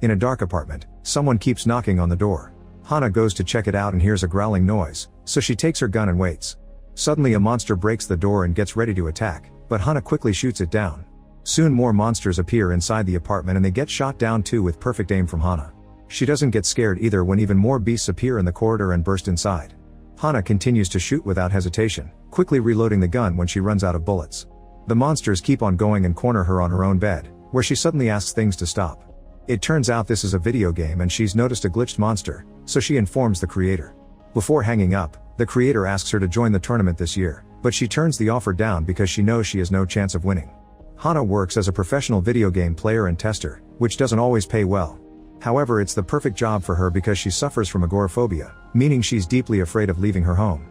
In a dark apartment, someone keeps knocking on the door. Hana goes to check it out and hears a growling noise, so she takes her gun and waits. Suddenly a monster breaks the door and gets ready to attack, but Hana quickly shoots it down. Soon more monsters appear inside the apartment and they get shot down too with perfect aim from Hana. She doesn't get scared either when even more beasts appear in the corridor and burst inside. Hana continues to shoot without hesitation, quickly reloading the gun when she runs out of bullets. The monsters keep on going and corner her on her own bed, where she suddenly asks things to stop. It turns out this is a video game and she's noticed a glitched monster, so she informs the creator. Before hanging up, the creator asks her to join the tournament this year, but she turns the offer down because she knows she has no chance of winning. Hana works as a professional video game player and tester, which doesn't always pay well. However, it's the perfect job for her because she suffers from agoraphobia, meaning she's deeply afraid of leaving her home.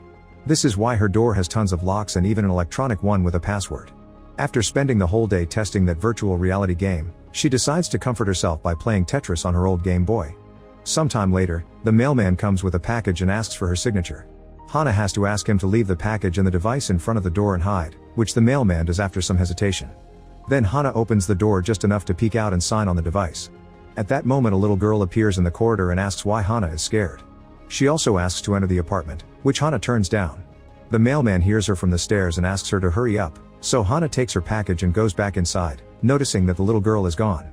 This is why her door has tons of locks and even an electronic one with a password. After spending the whole day testing that virtual reality game, she decides to comfort herself by playing Tetris on her old Game Boy. Sometime later, the mailman comes with a package and asks for her signature. Hana has to ask him to leave the package and the device in front of the door and hide, which the mailman does after some hesitation. Then Hana opens the door just enough to peek out and sign on the device. At that moment a little girl appears in the corridor and asks why Hana is scared. She also asks to enter the apartment, which Hana turns down. The mailman hears her from the stairs and asks her to hurry up, so Hana takes her package and goes back inside, noticing that the little girl is gone.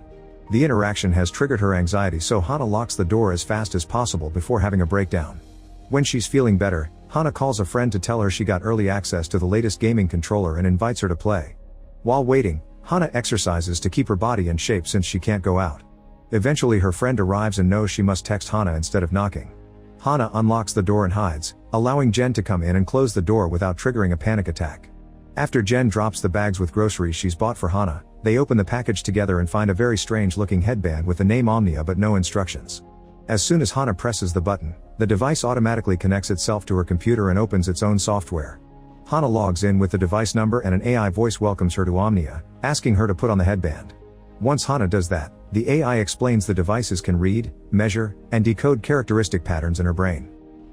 The interaction has triggered her anxiety, so Hana locks the door as fast as possible before having a breakdown. When she's feeling better, Hana calls a friend to tell her she got early access to the latest gaming controller and invites her to play. While waiting, Hana exercises to keep her body in shape since she can't go out. Eventually her friend arrives and knows she must text Hana instead of knocking. Hana unlocks the door and hides, allowing Jen to come in and close the door without triggering a panic attack. After Jen drops the bags with groceries she's bought for Hana, they open the package together and find a very strange looking headband with the name Omnia but no instructions. As soon as Hana presses the button, the device automatically connects itself to her computer and opens its own software. Hana logs in with the device number and an AI voice welcomes her to Omnia, asking her to put on the headband. Once Hana does that, the AI explains the devices can read, measure, and decode characteristic patterns in her brain.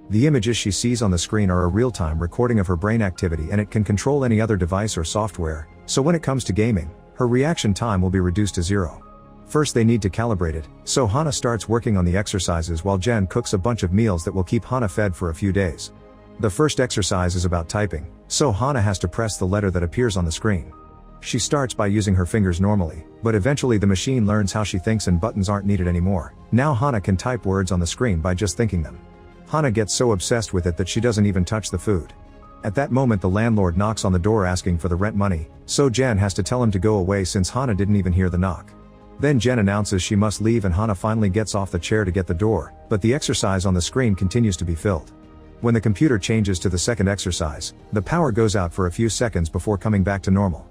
The images she sees on the screen are a real-time recording of her brain activity and it can control any other device or software, so when it comes to gaming, her reaction time will be reduced to 0. First they need to calibrate it, so Hana starts working on the exercises while Jen cooks a bunch of meals that will keep Hana fed for a few days. The first exercise is about typing, so Hana has to press the letter that appears on the screen. She starts by using her fingers normally, but eventually the machine learns how she thinks and buttons aren't needed anymore. Now Hana can type words on the screen by just thinking them. Hana gets so obsessed with it that she doesn't even touch the food. At that moment the landlord knocks on the door asking for the rent money, so Jen has to tell him to go away since Hana didn't even hear the knock. Then Jen announces she must leave and Hana finally gets off the chair to get the door, but the exercise on the screen continues to be filled. When the computer changes to the second exercise, the power goes out for a few seconds before coming back to normal.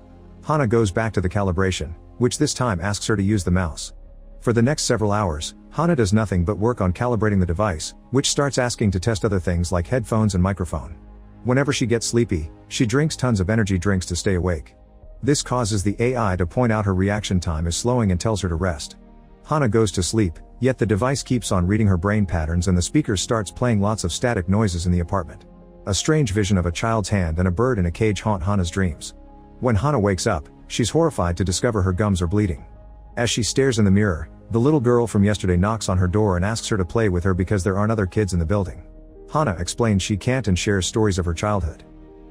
Hana goes back to the calibration, which this time asks her to use the mouse. For the next several hours, Hana does nothing but work on calibrating the device, which starts asking to test other things like headphones and microphone. Whenever she gets sleepy, she drinks tons of energy drinks to stay awake. This causes the AI to point out her reaction time is slowing and tells her to rest. Hana goes to sleep, yet the device keeps on reading her brain patterns and the speaker starts playing lots of static noises in the apartment. A strange vision of a child's hand and a bird in a cage haunt Hana's dreams. When Hana wakes up, she's horrified to discover her gums are bleeding. As she stares in the mirror, the little girl from yesterday knocks on her door and asks her to play with her because there aren't other kids in the building. Hana explains she can't and shares stories of her childhood.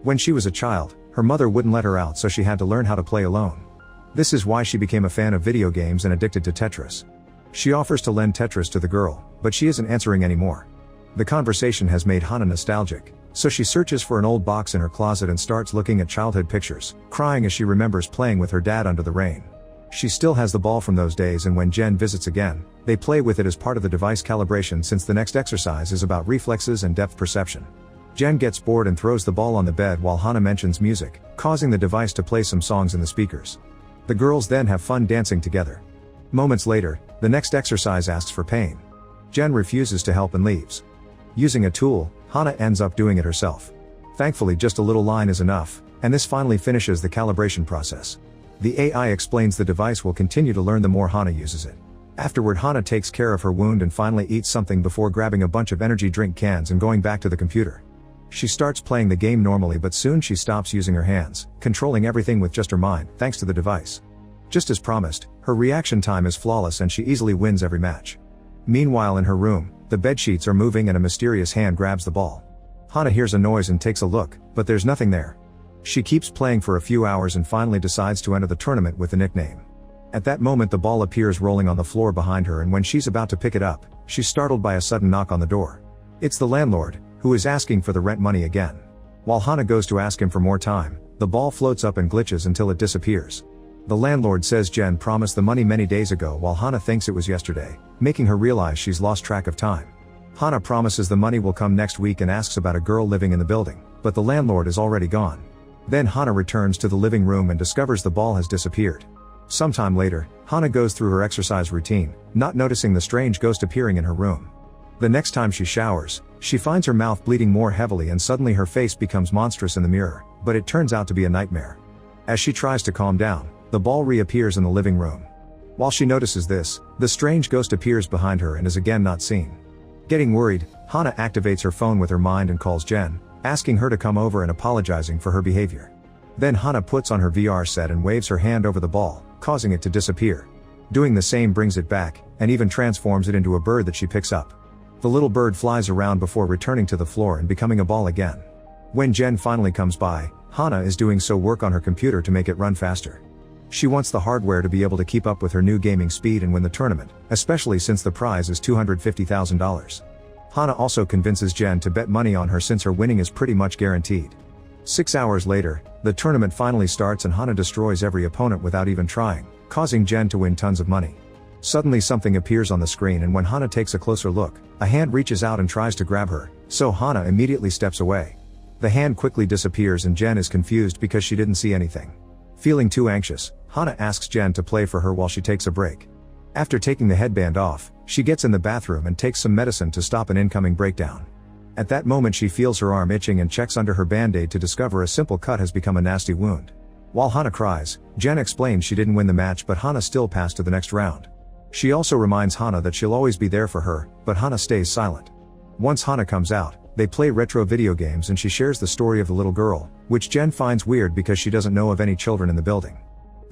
When she was a child, her mother wouldn't let her out so she had to learn how to play alone. This is why she became a fan of video games and addicted to Tetris. She offers to lend Tetris to the girl, but she isn't answering anymore. The conversation has made Hana nostalgic, so she searches for an old box in her closet and starts looking at childhood pictures, crying as she remembers playing with her dad under the rain. She still has the ball from those days and when Jen visits again, they play with it as part of the device calibration since the next exercise is about reflexes and depth perception. Jen gets bored and throws the ball on the bed while Hana mentions music, causing the device to play some songs in the speakers. The girls then have fun dancing together. Moments later, the next exercise asks for pain. Jen refuses to help and leaves. Using a tool, Hana ends up doing it herself. Thankfully just a little line is enough, and this finally finishes the calibration process. The AI explains the device will continue to learn the more Hana uses it. Afterward Hana takes care of her wound and finally eats something before grabbing a bunch of energy drink cans and going back to the computer. She starts playing the game normally but soon she stops using her hands, controlling everything with just her mind, thanks to the device. Just as promised, her reaction time is flawless and she easily wins every match. Meanwhile in her room, the bedsheets are moving and a mysterious hand grabs the ball. Hana hears a noise and takes a look, but there's nothing there. She keeps playing for a few hours and finally decides to enter the tournament with the nickname. At that moment the ball appears rolling on the floor behind her, and when she's about to pick it up, she's startled by a sudden knock on the door. It's the landlord, who is asking for the rent money again. While Hana goes to ask him for more time, the ball floats up and glitches until it disappears. The landlord says Jen promised the money many days ago while Hana thinks it was yesterday, making her realize she's lost track of time. Hana promises the money will come next week and asks about a girl living in the building, but the landlord is already gone. Then Hana returns to the living room and discovers the ball has disappeared. Sometime later, Hana goes through her exercise routine, not noticing the strange ghost appearing in her room. The next time she showers, she finds her mouth bleeding more heavily and suddenly her face becomes monstrous in the mirror, but it turns out to be a nightmare. As she tries to calm down, the ball reappears in the living room. While she notices this, the strange ghost appears behind her and is again not seen. Getting worried, Hana activates her phone with her mind and calls Jen, asking her to come over and apologizing for her behavior. Then Hana puts on her VR set and waves her hand over the ball, causing it to disappear. Doing the same brings it back, and even transforms it into a bird that she picks up. The little bird flies around before returning to the floor and becoming a ball again. When Jen finally comes by, Hana is doing so work on her computer to make it run faster. She wants the hardware to be able to keep up with her new gaming speed and win the tournament, especially since the prize is $250,000. Hana also convinces Jen to bet money on her since her winning is pretty much guaranteed. 6 hours later, the tournament finally starts and Hana destroys every opponent without even trying, causing Jen to win tons of money. Suddenly something appears on the screen, and when Hana takes a closer look, a hand reaches out and tries to grab her, so Hana immediately steps away. The hand quickly disappears and Jen is confused because she didn't see anything. Feeling too anxious, Hana asks Jen to play for her while she takes a break. After taking the headband off, she gets in the bathroom and takes some medicine to stop an incoming breakdown. At that moment she feels her arm itching and checks under her band-aid to discover a simple cut has become a nasty wound. While Hana cries, Jen explains she didn't win the match but Hana still passed to the next round. She also reminds Hana that she'll always be there for her, but Hana stays silent. Once Hana comes out, they play retro video games and she shares the story of the little girl, which Jen finds weird because she doesn't know of any children in the building.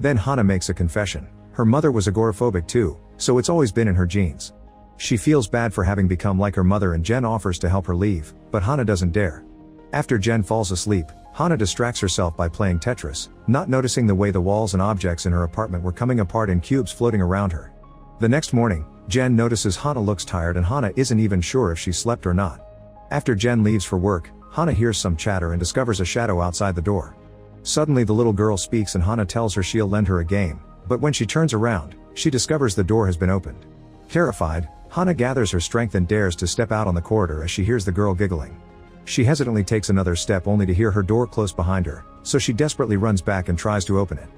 Then Hana makes a confession. Her mother was agoraphobic too, so it's always been in her genes. She feels bad for having become like her mother and Jen offers to help her leave, but Hana doesn't dare. After Jen falls asleep, Hana distracts herself by playing Tetris, not noticing the way the walls and objects in her apartment were coming apart in cubes floating around her. The next morning, Jen notices Hana looks tired and Hana isn't even sure if she slept or not. After Jen leaves for work, Hana hears some chatter and discovers a shadow outside the door. Suddenly the little girl speaks and Hana tells her she'll lend her a game, but when she turns around, she discovers the door has been opened. Terrified, Hana gathers her strength and dares to step out on the corridor as she hears the girl giggling. She hesitantly takes another step only to hear her door close behind her, so she desperately runs back and tries to open it.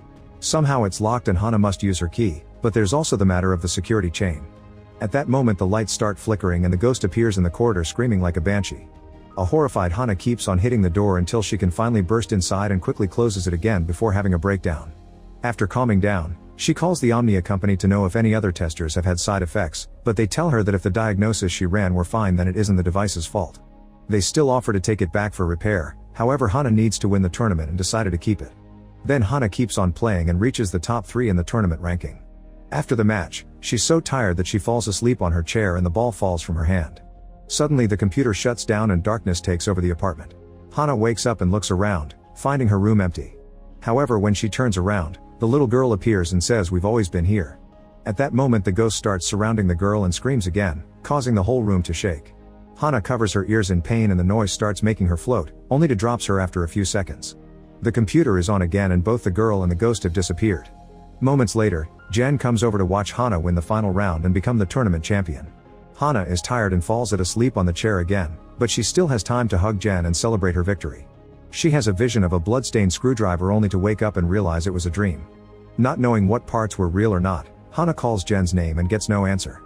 Somehow it's locked and Hana must use her key, but there's also the matter of the security chain. At that moment the lights start flickering and the ghost appears in the corridor screaming like a banshee. A horrified Hana keeps on hitting the door until she can finally burst inside and quickly closes it again before having a breakdown. After calming down, she calls the Omnia company to know if any other testers have had side effects, but they tell her that if the diagnosis she ran were fine then it isn't the device's fault. They still offer to take it back for repair, however Hana needs to win the tournament and decided to keep it. Then Hana keeps on playing and reaches the top 3 in the tournament ranking. After the match, she's so tired that she falls asleep on her chair and the ball falls from her hand. Suddenly the computer shuts down and darkness takes over the apartment. Hana wakes up and looks around, finding her room empty. However, when she turns around, the little girl appears and says we've always been here. At that moment the ghost starts surrounding the girl and screams again, causing the whole room to shake. Hana covers her ears in pain and the noise starts making her float, only to drop her after a few seconds. The computer is on again and both the girl and the ghost have disappeared. Moments later, Jen comes over to watch Hana win the final round and become the tournament champion. Hana is tired and falls asleep on the chair again, but she still has time to hug Jen and celebrate her victory. She has a vision of a bloodstained screwdriver only to wake up and realize it was a dream. Not knowing what parts were real or not, Hana calls Jen's name and gets no answer.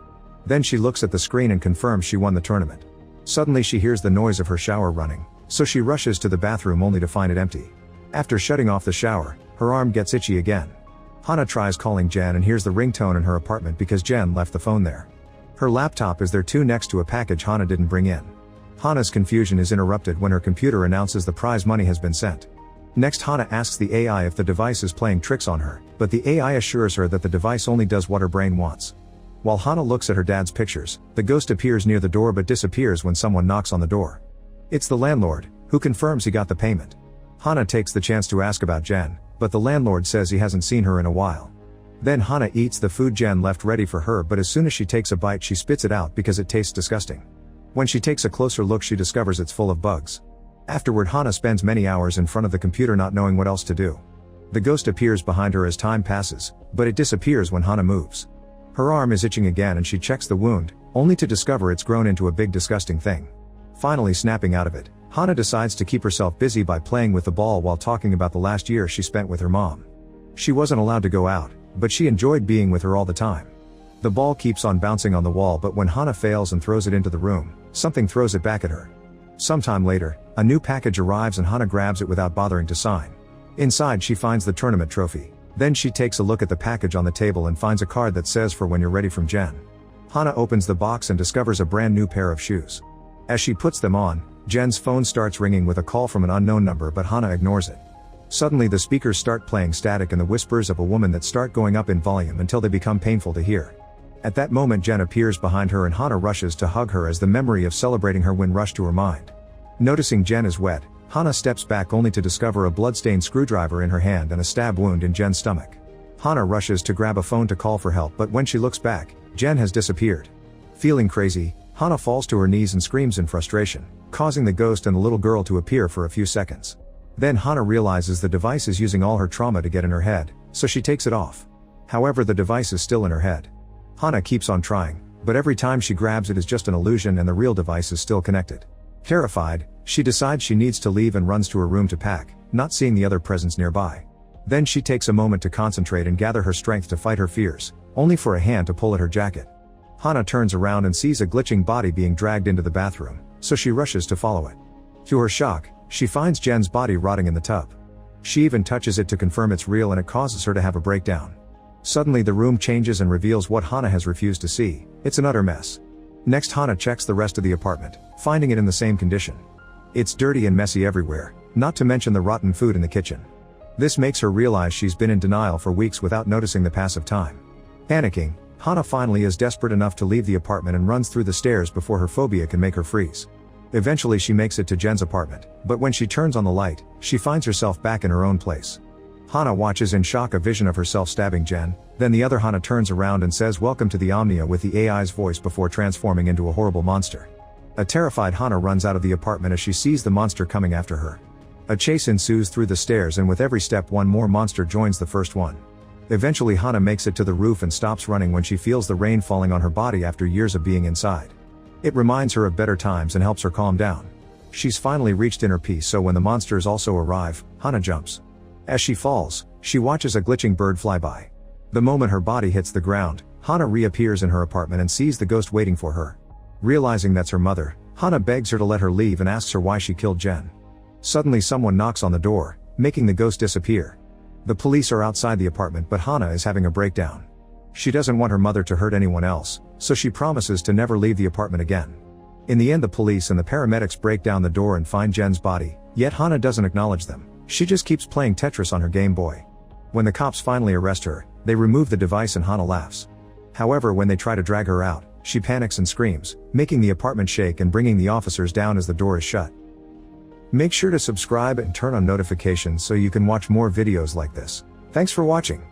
Then she looks at the screen and confirms she won the tournament. Suddenly she hears the noise of her shower running, so she rushes to the bathroom only to find it empty. After shutting off the shower, her arm gets itchy again. Hana tries calling Jen and hears the ringtone in her apartment because Jen left the phone there. Her laptop is there too next to a package Hana didn't bring in. Hana's confusion is interrupted when her computer announces the prize money has been sent. Next, Hana asks the AI if the device is playing tricks on her, but the AI assures her that the device only does what her brain wants. While Hana looks at her dad's pictures, the ghost appears near the door but disappears when someone knocks on the door. It's the landlord, who confirms he got the payment. Hana takes the chance to ask about Jen, but the landlord says he hasn't seen her in a while. Then Hana eats the food Jen left ready for her, but as soon as she takes a bite she spits it out because it tastes disgusting. When she takes a closer look she discovers it's full of bugs. Afterward, Hana spends many hours in front of the computer not knowing what else to do. The ghost appears behind her as time passes, but it disappears when Hana moves. Her arm is itching again and she checks the wound, only to discover it's grown into a big disgusting thing. Finally snapping out of it, Hana decides to keep herself busy by playing with the ball while talking about the last year she spent with her mom. She wasn't allowed to go out, but she enjoyed being with her all the time. The ball keeps on bouncing on the wall, but when Hana fails and throws it into the room, something throws it back at her. Sometime later, a new package arrives and Hana grabs it without bothering to sign. Inside she finds the tournament trophy. Then she takes a look at the package on the table and finds a card that says "For when you're ready" from Jen. Hana opens the box and discovers a brand new pair of shoes. As she puts them on, Jen's phone starts ringing with a call from an unknown number, but Hana ignores it. Suddenly the speakers start playing static and the whispers of a woman that start going up in volume until they become painful to hear. At that moment Jen appears behind her and Hana rushes to hug her as the memory of celebrating her win rushed to her mind. Noticing Jen is wet, Hana steps back only to discover a bloodstained screwdriver in her hand and a stab wound in Jen's stomach. Hana rushes to grab a phone to call for help, but when she looks back, Jen has disappeared. Feeling crazy, Hana falls to her knees and screams in frustration, causing the ghost and the little girl to appear for a few seconds. Then Hana realizes the device is using all her trauma to get in her head, so she takes it off. However, the device is still in her head. Hana keeps on trying, but every time she grabs it is just an illusion and the real device is still connected. Terrified, she decides she needs to leave and runs to her room to pack, not seeing the other presents nearby. Then she takes a moment to concentrate and gather her strength to fight her fears, only for a hand to pull at her jacket. Hana turns around and sees a glitching body being dragged into the bathroom, so she rushes to follow it. To her shock, she finds Jen's body rotting in the tub. She even touches it to confirm it's real and it causes her to have a breakdown. Suddenly the room changes and reveals what Hana has refused to see. It's an utter mess. Next, Hana checks the rest of the apartment, finding it in the same condition. It's dirty and messy everywhere, not to mention the rotten food in the kitchen. This makes her realize she's been in denial for weeks without noticing the pass of time. Panicking, Hana finally is desperate enough to leave the apartment and runs through the stairs before her phobia can make her freeze. Eventually she makes it to Jen's apartment, but when she turns on the light, she finds herself back in her own place. Hana watches in shock a vision of herself stabbing Jen, then the other Hana turns around and says "Welcome to the Omnia" with the AI's voice before transforming into a horrible monster. A terrified Hana runs out of the apartment as she sees the monster coming after her. A chase ensues through the stairs and with every step one more monster joins the first one. Eventually Hana makes it to the roof and stops running when she feels the rain falling on her body after years of being inside. It reminds her of better times and helps her calm down. She's finally reached inner peace, so when the monsters also arrive, Hana jumps. As she falls, she watches a glitching bird fly by. The moment her body hits the ground, Hana reappears in her apartment and sees the ghost waiting for her. Realizing that's her mother, Hana begs her to let her leave and asks her why she killed Jen. Suddenly someone knocks on the door, making the ghost disappear. The police are outside the apartment, but Hana is having a breakdown. She doesn't want her mother to hurt anyone else, so she promises to never leave the apartment again. In the end, the police and the paramedics break down the door and find Jen's body, yet Hana doesn't acknowledge them. She just keeps playing Tetris on her Game Boy. When the cops finally arrest her, they remove the device and Hana laughs. However, when they try to drag her out, she panics and screams, making the apartment shake and bringing the officers down as the door is shut. Make sure to subscribe and turn on notifications so you can watch more videos like this. Thanks for watching.